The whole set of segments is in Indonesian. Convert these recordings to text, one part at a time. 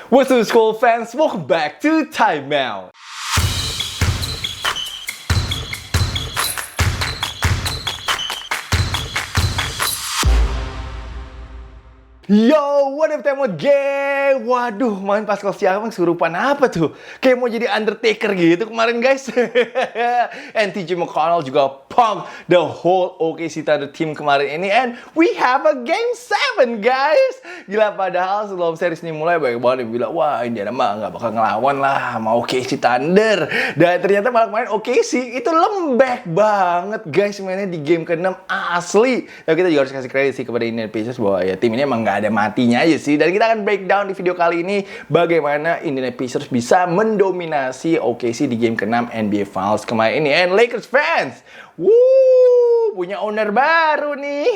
What's up, school fans? Welcome back to Time Out. Yo, what up Temot Gang? Waduh, main Pascal Siakam kesurupan apa tuh? Kayak mau jadi Undertaker gitu kemarin guys. And TJ McConnell juga punk the whole OKC Thunder team kemarin ini. And we have a Game 7 guys. Gila, padahal sebelum series ini mulai banyak banget yang bilang, wah Indiana mah gak bakal ngelawan lah sama OKC Thunder. Dan ternyata malah kemarin OKC itu lembek banget guys mainnya di game ke-6 asli. Dan kita juga harus kasih kredit sih kepada Indiana Pacers bahwa ya tim ini emang gak ada matinya aja sih. Dan kita akan breakdown di video kali ini bagaimana Indiana Pacers bisa mendominasi OKC di game ke-6 NBA Finals kemarin ini. And Lakers fans, punya owner baru nih.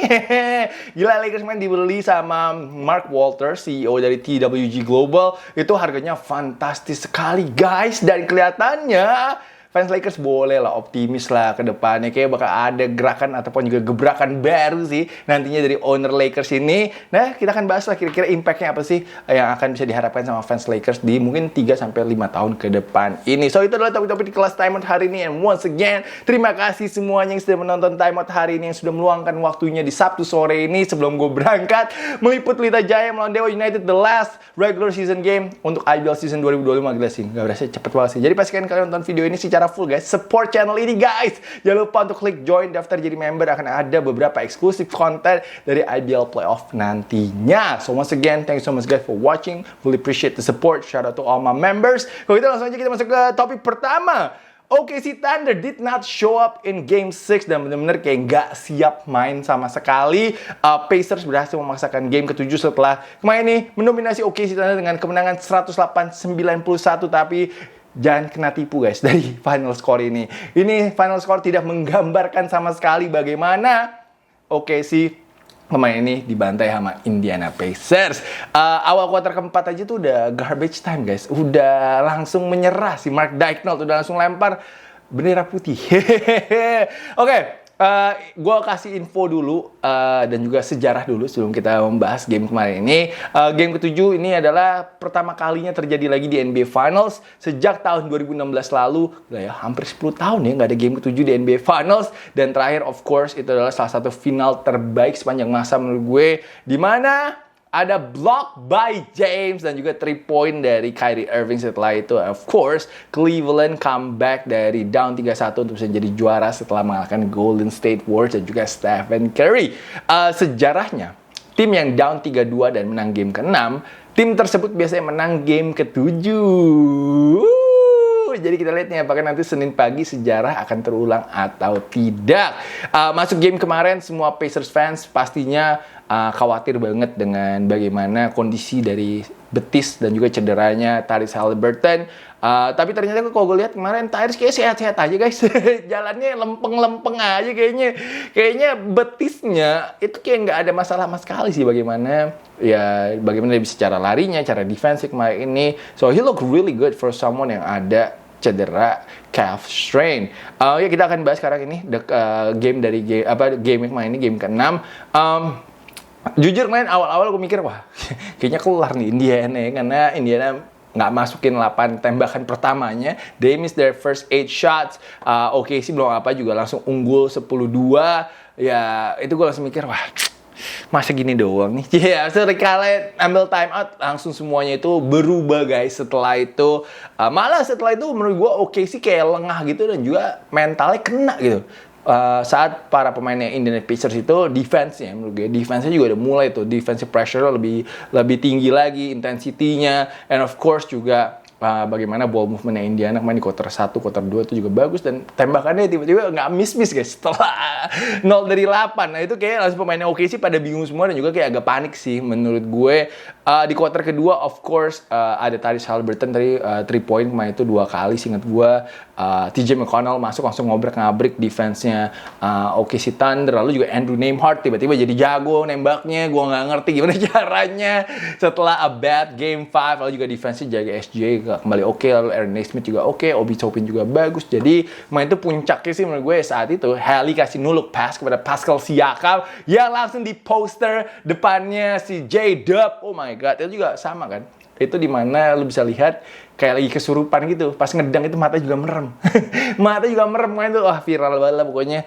Gila, Lakers main dibeli sama Mark Walters, CEO dari TWG Global. Itu harganya fantastis sekali guys. Dan kelihatannya fans Lakers boleh lah optimis lah ke depannya. Kayak bakal ada gerakan ataupun juga gebrakan baru sih nantinya dari owner Lakers ini. Nah, kita akan bahas lah kira-kira impact-nya apa sih yang akan bisa diharapkan sama fans Lakers di mungkin 3-5 tahun ke depan ini. So, itu adalah topik-topik di kelas Time Out hari ini. And once again, terima kasih semuanya yang sudah menonton Time Out hari ini, yang sudah meluangkan waktunya di Sabtu sore ini sebelum gue berangkat meliput Pelita Jaya melawan Dewa United, the last regular season game untuk IBL season 2025. Gila sih, gak berasa cepet banget sih. Jadi pastikan kalian nonton video ini secara full guys, support channel ini guys. Jangan lupa untuk klik join, daftar jadi member, akan ada beberapa eksklusif konten dari IBL playoff nantinya. So once again, thank you so much guys for watching, really appreciate the support, shout out to all my members. Kalau gitu langsung aja kita masuk ke topik pertama. OKC Thunder did not show up in Game 6 dan benar-benar kayak nggak siap main sama sekali. Pacers berhasil memaksakan game ke-7 setelah kemarin ini mendominasi OKC Thunder dengan kemenangan 108-91, tapi jangan kena tipu guys dari final score ini. Ini final score tidak menggambarkan sama sekali bagaimana OKC pemain ini dibantai sama Indiana Pacers. Awal kuarter keempat aja tuh udah garbage time guys. Udah langsung menyerah si Mark Daigneault, udah langsung lempar bendera putih. Oke. Gue kasih info dulu dan juga sejarah dulu sebelum kita membahas game kemarin ini. Game ke-7 ini adalah pertama kalinya terjadi lagi di NBA Finals sejak tahun 2016 lalu. Ya, hampir 10 tahun ya nggak ada game ke-7 di NBA Finals. Dan terakhir of course itu adalah salah satu final terbaik sepanjang masa menurut gue, di mana ada block by James dan juga 3 point dari Kyrie Irving. Setelah itu, of course, Cleveland comeback dari down 3-1 untuk bisa jadi juara setelah mengalahkan Golden State Warriors dan juga Stephen Curry. Sejarahnya, tim yang down 3-2 dan menang game ke-6, tim tersebut biasanya menang game ke-7. Jadi kita lihat nih apakah nanti Senin pagi sejarah akan terulang atau tidak. Masuk game kemarin, semua Pacers fans pastinya khawatir banget dengan bagaimana kondisi dari betis dan juga cederanya Tyrese Haliburton. Tapi ternyata kalau gue lihat kemarin Tyrese kayak sehat-sehat aja guys. Jalannya lempeng-lempeng aja kayaknya. Kayaknya betisnya itu kayak nggak ada masalah sama sekali sih bagaimana dia bisa cara larinya, cara defensif kemarin ini. So he look really good for someone yang ada cedera calf strain. Ya kita akan bahas sekarang ini game kemarin ini game ke-6. Jujur main awal-awal gue mikir wah kayaknya kelar nih Indiana ya, karena Indiana nggak masukin 8 tembakan pertamanya. They missed their first 8 shots. OKC belum apa juga langsung unggul 10-2. Ya itu gue langsung mikir wah masa gini doang nih. So Rick ambil time out, langsung semuanya itu berubah guys. Setelah itu malah setelah itu menurut gue OKC kayak lengah gitu dan juga mentalnya kena gitu. Saat para pemainnya Indiana Pacers itu defense-nya, menurut gue defense-nya juga udah mulai tuh, defensive pressure lebih tinggi lagi, intensity-nya, and of course juga bagaimana ball movement-nya Indiana kemarin di quarter 1, quarter 2 itu juga bagus, dan tembakannya tiba-tiba nggak miss guys setelah 0 dari 8. Nah itu kayak langsung pemainnya OKC pada bingung semua dan juga kayak agak panik sih menurut gue. Di quarter kedua of course ada Tyrese Haliburton tadi 3 point kemarin itu 2 kali seingat gue. TJ McConnell masuk langsung ngobrak-ngabrik defense-nya OKC Thunder. Lalu juga Andrew Nembhard tiba-tiba jadi jago nembaknya. Gue nggak ngerti gimana caranya setelah a bad game 5. Lalu juga defense-nya jaga SJ kembali oke. Lalu Aaron Nesmith juga oke. Obi Toppin juga bagus. Jadi main itu puncaknya sih menurut gue saat itu. Haley kasih no-look pass kepada Pascal Siakam yang langsung di poster depannya si J-Dub. Oh my god, itu juga sama kan. itu dimana lu bisa lihat kayak lagi kesurupan gitu. Pas ngedang itu mata juga merem. Mata juga merem kan itu. Wah, viral banget lah pokoknya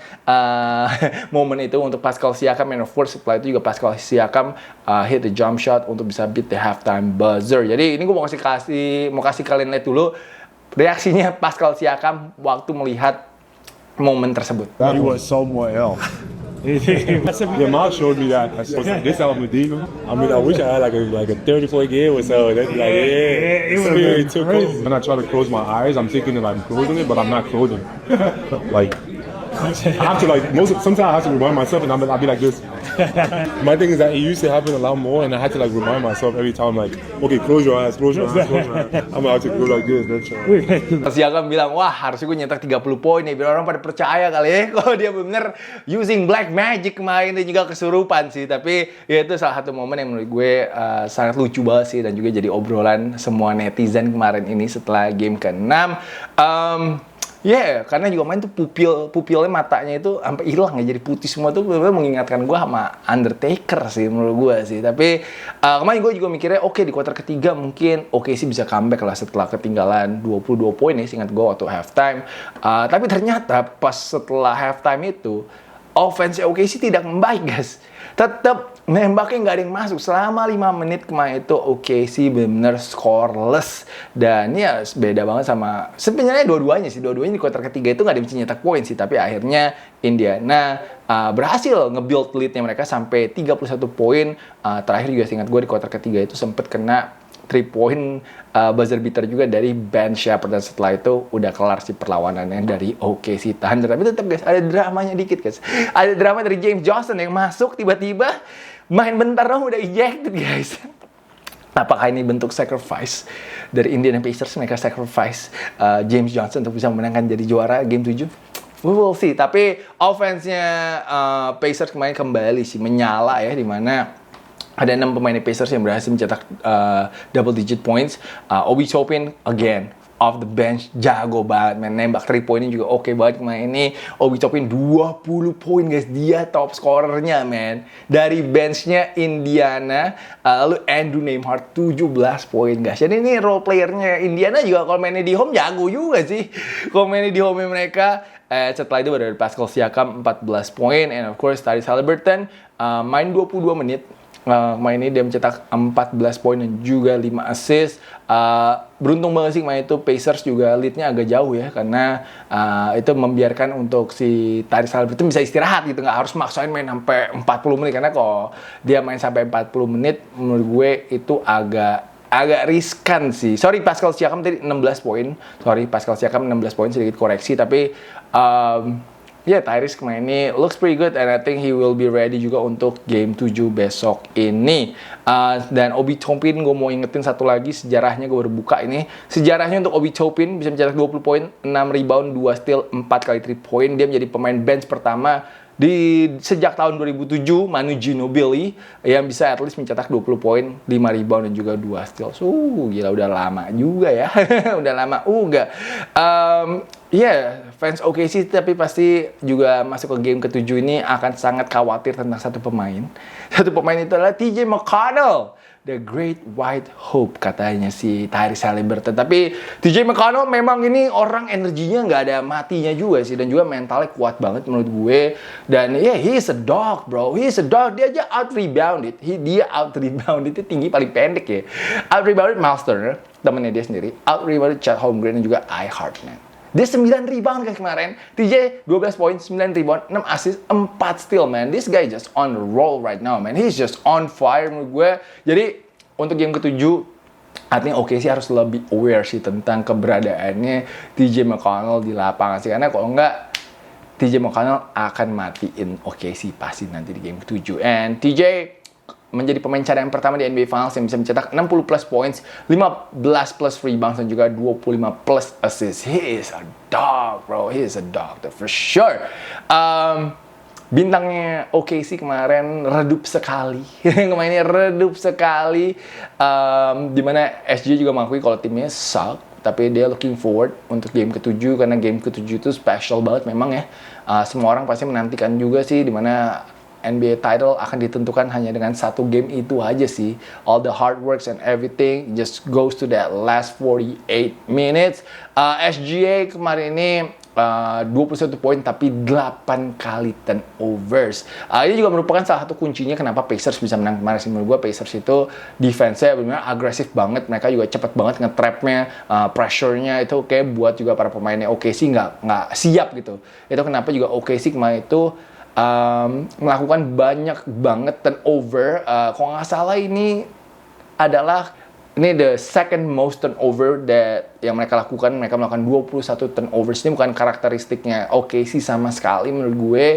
momen itu untuk Pascal Siakam. And of course setelah itu juga Pascal Siakam hit the jump shot untuk bisa beat the halftime buzzer. Jadi ini gue mau kasih kalian lihat dulu reaksinya Pascal Siakam waktu melihat momen tersebut. He was somewhere else. Yeah, Mom showed me that. I said, this album Diva. I mean, I wish I had like a 30-point game or so. That's like, it was it's too crazy. cool. When I try to close my eyes, I'm thinking that I'm closing it, but I'm not closing. Like, I have to sometimes I have to remind myself, and I'll be like this. My thing is that it used to happen a lot more, and I had to remind myself every time, okay, close your eyes, close your eyes, close your eyes. I'm about to go like this. That's Siakam bilang, wah harusnya gue nyetak 30 poin nih, biar orang pada percaya kali ya kalau dia bener using black magic kemarin. Dia juga kesurupan sih, tapi ya itu salah satu momen yang menurut gue sangat lucu banget sih, dan juga jadi obrolan semua netizen kemarin ini setelah game ke-6. Karena juga main tuh pupilnya matanya itu sampai hilang ya, jadi putih semua tuh benar-benar mengingatkan gue sama Undertaker sih menurut gue sih. Tapi kemarin gue juga mikirnya di kuarter ketiga mungkin sih bisa comeback lah setelah ketinggalan 22 poin ya, seingat gue waktu halftime. Tapi ternyata pas setelah halftime itu offense OKC tidak membaik guys. Tetap nembaknya nggak ada yang masuk selama 5 menit kemarin itu. OKC benar scoreless, dan ya beda banget sama sebenarnya dua-duanya di kuarter ketiga itu nggak ada yang bisa nyetak poin sih, tapi akhirnya Indiana berhasil nge-build lead-nya mereka sampai 31 poin. Terakhir juga seingat gue di kuarter ketiga itu sempet kena 3 point buzzer beater juga dari Ben Shepherd, dan setelah itu udah kelar sih perlawanannya dari OKC Thunder. Tapi tetap guys, ada dramanya dikit guys. Ada drama dari James Johnson yang masuk tiba-tiba main bentar dong udah ejected guys. Apakah ini bentuk sacrifice dari Indiana Pacers? Mereka sacrifice James Johnson untuk bisa memenangkan jadi juara game 7? We will see. Tapi offense-nya Pacers kemarin kembali sih menyala ya, dimana ada 6 pemain Pacers yang berhasil mencetak double digit points. Obi Toppin again off the bench jago banget, nembak 3 poinnya juga oke banget kemarin ini. Obi Toppin 20 poin guys, dia top scorernya dari benchnya Indiana. Lalu Andrew Nembhard 17 poin guys. Jadi ini role playernya Indiana juga kalau mainnya di home jago juga sih. Kalau mainnya di home mereka. Setelah itu ada Pascal Siakam 14 poin, and of course Tyrese Haliburton main 22 menit. Main ini dia mencetak 14 poin dan juga 5 assist. Beruntung banget sih main itu Pacers juga lead-nya agak jauh ya, karena itu membiarkan untuk si Tyrese Haliburton bisa istirahat gitu, nggak harus maksain main sampai 40 menit, karena kalau dia main sampai 40 menit menurut gue itu agak riskan sih. Sorry Pascal Siakam tadi 16 poin. Sedikit koreksi, tapi Tyrese kemarin ini looks pretty good, and I think he will be ready juga untuk game 7 besok ini. Dan Obi Toppin, gue mau ingetin satu lagi sejarahnya, gue baru buka ini. Sejarahnya untuk Obi Toppin bisa mencetak 20 poin, 6 rebound, 2 steal, 4 kali 3 point. Dia menjadi pemain bench pertama sejak tahun 2007, Manu Ginobili yang bisa at least mencetak 20 poin, 5 rebound dan juga 2 steal. Gila udah lama juga ya. Udah lama juga. Fans OKC tapi pasti juga masuk ke game ke-7 ini akan sangat khawatir tentang satu pemain. Satu pemain itu adalah TJ McConnell, the great white hope katanya si Tyrese Haliburton. Tapi TJ McConnell memang ini orang energinya nggak ada matinya juga sih, dan juga mentalnya kuat banget menurut gue. Dan he is a dog bro, he is a dog. Dia aja out rebounded, dia out rebounded itu tinggi paling pendek ya. Out rebounded Miles Turner, temennya dia sendiri. Out rebounded Chet Holmgren dan juga I Hartman. Dia 9 rebound guys kemarin. TJ 12 poin, 9 rebound, 6 assist, 4 steal man. This guy just on the roll right now man. He's just on fire menurut gue. Jadi untuk game ke-7 artinya OKC harus lebih aware sih tentang keberadaannya TJ McConnell di lapangan sih. Karena kalau enggak TJ McConnell akan matiin OKC pasti nanti di game ke-7. And TJ menjadi pemain cadangan pertama di NBA Finals yang bisa mencetak 60 plus points, 15 plus rebounds, dan juga 25 plus assists. He is a dog, bro. He is a dog, for sure. Bintangnya OKC kemarin redup sekali. Kemarinnya redup sekali. Dimana SG juga mengakui kalau timnya suck, tapi dia looking forward untuk game ke-7, karena game ke-7 itu special banget memang ya. Semua orang pasti menantikan juga sih, dimana NBA title akan ditentukan hanya dengan satu game itu aja sih. All the hard works and everything just goes to that last 48 minutes. SGA kemarin ini 21 poin tapi 8 kali turnovers. Ini juga merupakan salah satu kuncinya kenapa Pacers bisa menang kemarin sih. Menurut gue Pacers itu defense-nya benar-benar agresif banget. Mereka juga cepat banget nge-trap-nya, pressure-nya itu kayak buat juga para pemainnya OKC nggak siap gitu. Itu kenapa juga OKC kemarin itu melakukan banyak banget turnover. Kalau nggak salah ini the second most turnover that yang mereka lakukan. Mereka melakukan 21 turnovers. Ini bukan karakteristiknya OKC sama sekali menurut gue.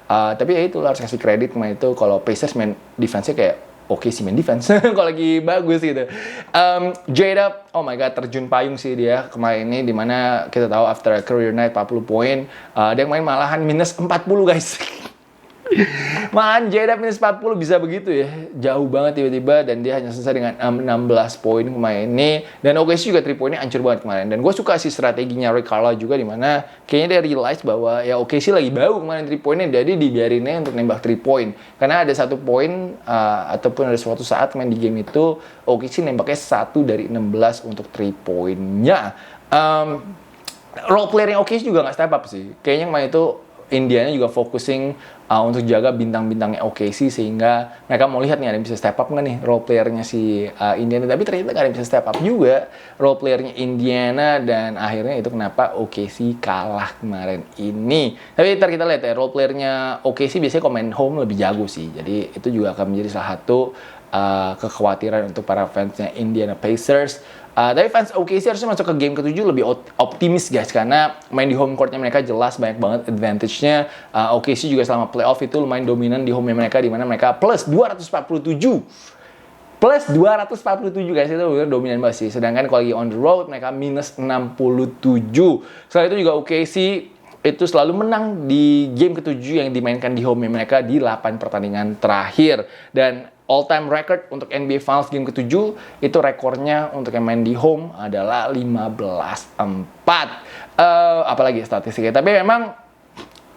Tapi ya itu harus kasih kredit kemarin itu. Kalau Pacers main defense-nya kayak OKC main defense. Kalau lagi bagus gitu. J-Dub, oh my god, terjun payung sih dia kemarin ini. Dimana kita tahu after a career night 40 poin. Dia main malahan minus 40 guys. Malahan J-Dub minus 40 bisa begitu ya. Jauh banget tiba-tiba. Dan dia hanya selesai dengan 16 poin kemarin ini. Dan OKC juga 3 poinnya hancur banget kemarin. Dan gue suka sih strateginya Rick Carlisle juga. Dimana kayaknya dia realize bahwa ya OKC lagi bau kemarin 3 poinnya. Jadi dibiarinnya untuk nembak 3 poin. Karena ada 1 poin ataupun ada suatu saat main di game itu OKC nembaknya 1 dari 16 untuk 3 poinnya. Role player yang OKC juga gak step up sih. Kayaknya kemarin itu Indiana juga focusing untuk jaga bintang-bintangnya OKC sehingga mereka mau lihat nih ada yang bisa step up nggak nih role playernya si Indiana. Tapi ternyata nggak ada yang bisa step up juga role playernya Indiana dan akhirnya itu kenapa OKC kalah kemarin ini. Tapi ntar kita lihat ya role playernya OKC biasanya kalau main home lebih jago sih. Jadi itu juga akan menjadi salah satu kekhawatiran untuk para fansnya Indiana Pacers. Tapi fans OKC harusnya masuk ke game ke-7 lebih optimis guys, karena main di home courtnya mereka jelas banyak banget advantage-nya. OKC juga selama playoff itu lumayan dominan di home mereka, di mana mereka plus 247 guys, itu benar dominan banget sih. Sedangkan kalau lagi on the road mereka minus 67. Selain itu juga OKC itu selalu menang di game ke-7 yang dimainkan di home mereka di 8 pertandingan terakhir. Dan all-time record untuk NBA Finals game ke-7 itu rekornya untuk yang main di home adalah 15-4. Apalagi statistiknya. Tapi memang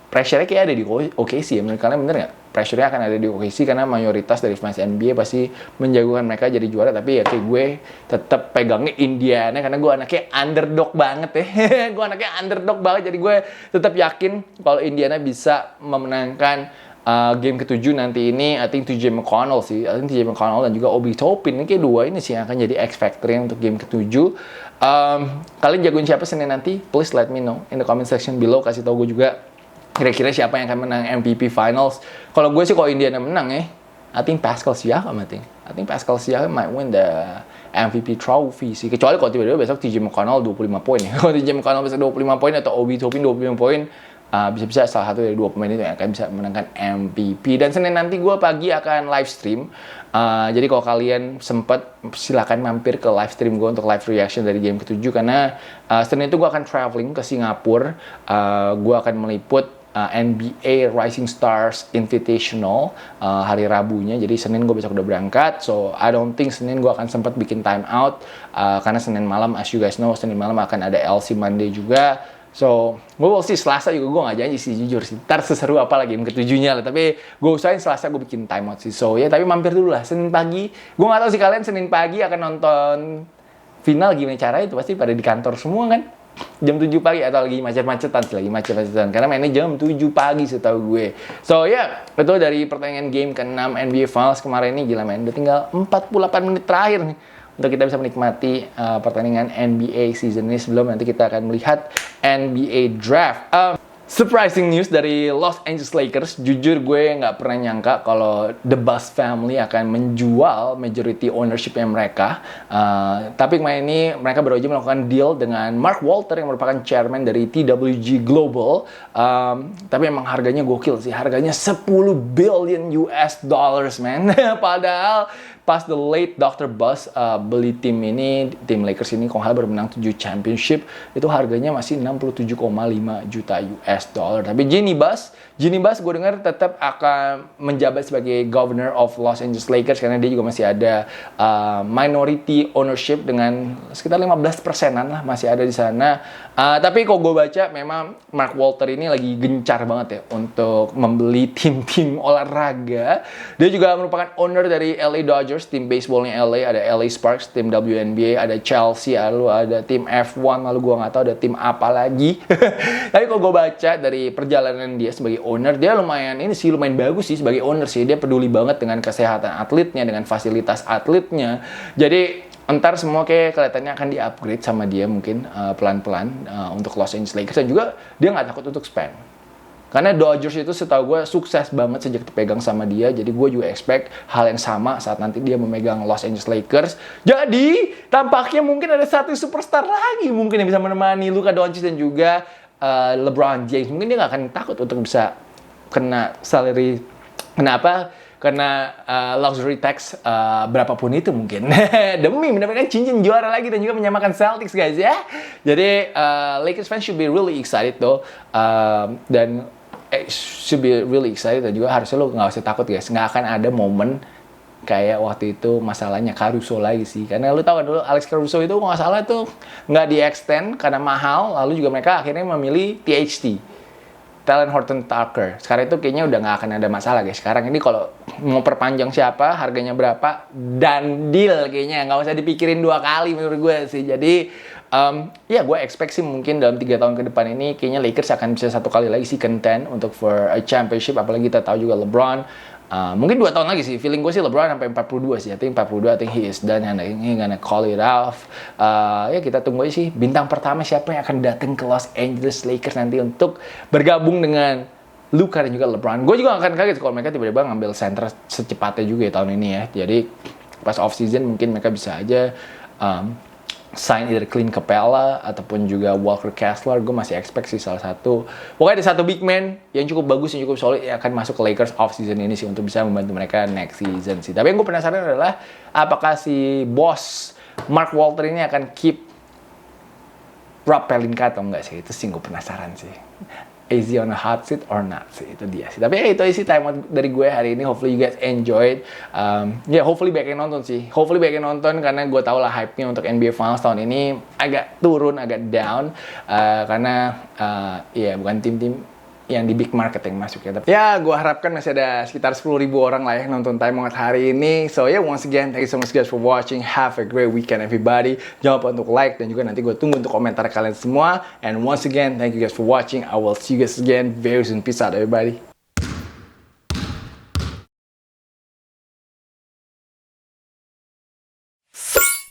pressure-nya kayak ada di OKC ya. Menurut kalian bener nggak? Pressure-nya akan ada di OKC karena mayoritas dari fans NBA pasti menjagokan mereka jadi juara. Tapi ya kayak gue tetap pegangnya Indiana karena gue anaknya underdog banget ya. Gue anaknya underdog banget. Jadi gue tetap yakin kalau Indiana bisa memenangkan game ke-7 nanti ini. I think TJ McConnell sih. I think TJ McConnell dan juga Obi Toppin. Ini kayak dua ini sih yang akan jadi X factor untuk game ke-7. Kalian jagoin siapa Senin nanti? Please let me know in the comment section below. Kasih tau gue juga kira-kira siapa yang akan menang MVP Finals. Kalau gue sih kalau Indiana menang ya, I think Pascal Siakam. I think Pascal Siakam might win the MVP trophy sih. Kecuali kalau tiba-tiba besok TJ McConnell 25 poin ya. Kalau TJ McConnell besok 25 poin atau Obi Toppin 25 poin, bisa-bisa salah satu dari dua pemain itu yang akan bisa menangkan MVP. Dan Senin nanti gue pagi akan live stream. Jadi kalau kalian sempat, silakan mampir ke live stream gue untuk live reaction dari game ke-7. Karena Senin itu gue akan traveling ke Singapura. Gue akan meliput NBA Rising Stars Invitational hari Rabunya. Jadi Senin gue besok udah berangkat. So I don't think Senin gue akan sempat bikin time out. Karena Senin malam, as you guys know, Senin malam akan ada LC Monday juga. So, gue will see Selasa juga gue gak janji sih, jujur sih. Ntar seseru apa lagi game ke-7-nya lah. Tapi gue usahain Selasa gue bikin time out sih. So, ya tapi mampir dulu lah. Senin pagi, gue gak tahu sih kalian Senin pagi akan nonton final gimana caranya itu. Pasti pada di kantor semua kan. Jam 7 pagi atau lagi macet-macetan sih. Karena mainnya jam 7 pagi setahu gue. So, ya itu dari pertandingan game ke-6 NBA Finals kemarin ini. Gila main, udah tinggal 48 menit terakhir nih untuk kita bisa menikmati pertandingan NBA season ini sebelum nanti kita akan melihat NBA Draft. Surprising news dari Los Angeles Lakers. Jujur gue nggak pernah nyangka kalau The Bucks family akan menjual majority ownership-nya mereka. Tapi kemarin ini mereka baru aja melakukan deal dengan Mark Walter yang merupakan chairman dari TWG Global. Tapi emang harganya gokil sih. Harganya $10 billion man. Padahal pas the late Dr. Buzz beli tim Lakers ini, kalau nggak salah baru menang 7 championship, itu harganya masih 67,5 juta US dollar. Tapi Jeanie Buss gue dengar tetap akan menjabat sebagai governor of Los Angeles Lakers karena dia juga masih ada minority ownership dengan sekitar 15%-an lah masih ada di sana. Tapi kalau gue baca memang Mark Walter ini lagi gencar banget ya untuk membeli tim-tim olahraga. Dia juga merupakan owner dari LA Dodgers, tim baseballnya LA, ada LA Sparks, tim WNBA, ada Chelsea, lalu ada tim F1, lalu gue nggak tahu ada tim apa lagi. Tapi kalau gue baca dari perjalanan dia sebagai owner, dia lumayan bagus sih sebagai owner sih. Dia peduli banget dengan kesehatan atletnya, dengan fasilitas atletnya. Jadi entar semua kayak kelihatannya akan di-upgrade sama dia mungkin pelan-pelan untuk Los Angeles Lakers. Dan juga dia nggak takut untuk spend. Karena Dodgers itu setahu gue sukses banget sejak dipegang sama dia. Jadi gue juga expect hal yang sama saat nanti dia memegang Los Angeles Lakers. Jadi tampaknya mungkin ada satu superstar lagi mungkin yang bisa menemani Luka Doncic dan juga LeBron James. Mungkin dia nggak akan takut untuk bisa kena salary, kena luxury tax berapapun itu mungkin demi mendapatkan cincin juara lagi dan juga menyamakan Celtics guys ya. Jadi Lakers fans should be really excited though, dan should be really excited dan juga harusnya lo nggak usah takut guys, nggak akan ada momen kayak waktu itu masalahnya Caruso lagi sih. Karena lu tahu kan dulu Alex Caruso itu nggak salah tuh nggak di-extend karena mahal, lalu juga mereka akhirnya memilih THT, Talen Horton-Tucker. Sekarang itu kayaknya udah nggak akan ada masalah guys. Sekarang ini kalau mau perpanjang siapa, harganya berapa, dan deal kayaknya. Nggak usah dipikirin 2 kali menurut gue sih. Jadi ya gue expect sih mungkin dalam 3 tahun ke depan ini kayaknya Lakers akan bisa 1 kali lagi sih contend untuk for a championship. Apalagi kita tahu juga LeBron mungkin 2 tahun lagi sih. Feeling gue sih LeBron sampai 42 sih. I think he is done and he gonna call it off. Ya kita tunggu aja sih bintang pertama siapa yang akan datang ke Los Angeles Lakers nanti untuk bergabung dengan Luka dan juga LeBron. Gue juga akan kaget kalau mereka tiba-tiba ngambil center secepatnya juga ya tahun ini ya. Jadi pas off season mungkin mereka bisa aja sign either Clint Capella ataupun juga Walker Kessler. Gue masih expect sih salah satu. Pokoknya ada satu big man yang cukup bagus, yang cukup solid yang akan masuk ke Lakers off season ini sih untuk bisa membantu mereka next season sih. Tapi yang gue penasaran adalah apakah si bos Mark Walter ini akan keep Rob Pelinka atau enggak sih. Itu sih gue penasaran sih. Is he on a hot seat or not sih, itu dia sih. Tapi ya itu sih time out dari gue hari ini. Hopefully you guys enjoyed. Hopefully banyak yang nonton sih. Hopefully banyak yang nonton karena gue tau lah hype-nya untuk NBA Finals tahun ini agak turun, agak down karena bukan tim-tim yang di big market yang masuk ya. Tapi ya gue harapkan masih ada sekitar 10,000 orang lah ya nonton Time Out hari ini. So once again thank you so much guys for watching. Have a great weekend everybody. Jangan lupa untuk like dan juga nanti gue tunggu untuk komentar kalian semua. And once again thank you guys for watching. I will see you guys again very soon. Peace out everybody.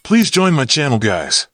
Please join my channel guys.